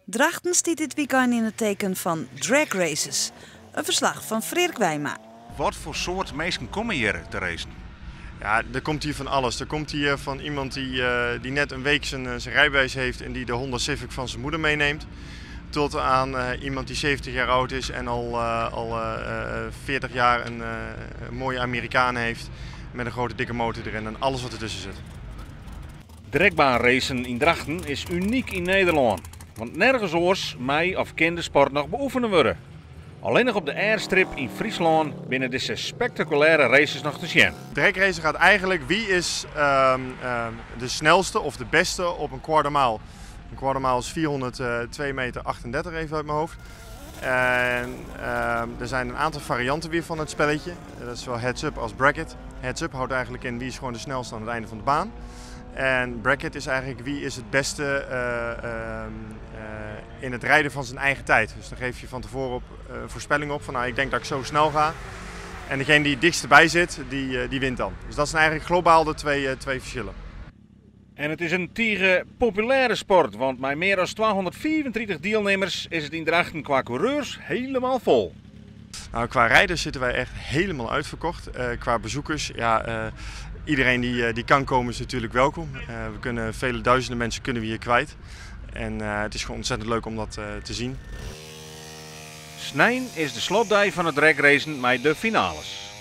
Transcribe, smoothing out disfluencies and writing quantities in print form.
Drachten stiet dit weekend in het teken van drag races. Een verslag van Frederik Wijma. Wat voor soort mensen komen hier te racen? Ja, er komt hier van alles. Er komt hier van iemand die net een week zijn rijbewijs heeft en die de Honda Civic van zijn moeder meeneemt. Tot aan iemand die 70 jaar oud is en al 40 jaar een mooie Amerikaan heeft. Met een grote dikke motor erin en alles wat ertussen zit. Dragbaanracen in Drachten is uniek in Nederland. Want nergens oors mij of kindersport nog beoefenen worden. Alleen nog op de airstrip in Friesland binnen deze spectaculaire races nog te zien. Dragracen gaat eigenlijk wie is de snelste of de beste op een quartermaal. Een quartermaal is 402,38 meter even uit mijn hoofd. En er zijn een aantal varianten weer van het spelletje. Dat is zowel heads-up als bracket. Heads-up houdt eigenlijk in wie is gewoon de snelste aan het einde van de baan. En bracket is eigenlijk wie is het beste in het rijden van zijn eigen tijd. Dus dan geef je van tevoren voorspelling op van nou, ik denk dat ik zo snel ga. En degene die het dichtst bij zit, die wint dan. Dus dat zijn eigenlijk globaal de twee verschillen. En het is een tige populaire sport, want met meer dan 234 deelnemers is het in Drachten qua coureurs helemaal vol. Nou, qua rijders zitten wij echt helemaal uitverkocht. Qua bezoekers, ja, iedereen die kan komen is natuurlijk welkom. We kunnen vele duizenden mensen kunnen we hier kwijt. En het is gewoon ontzettend leuk om dat te zien. Snijn is de slotdag van het dragracen met de finales.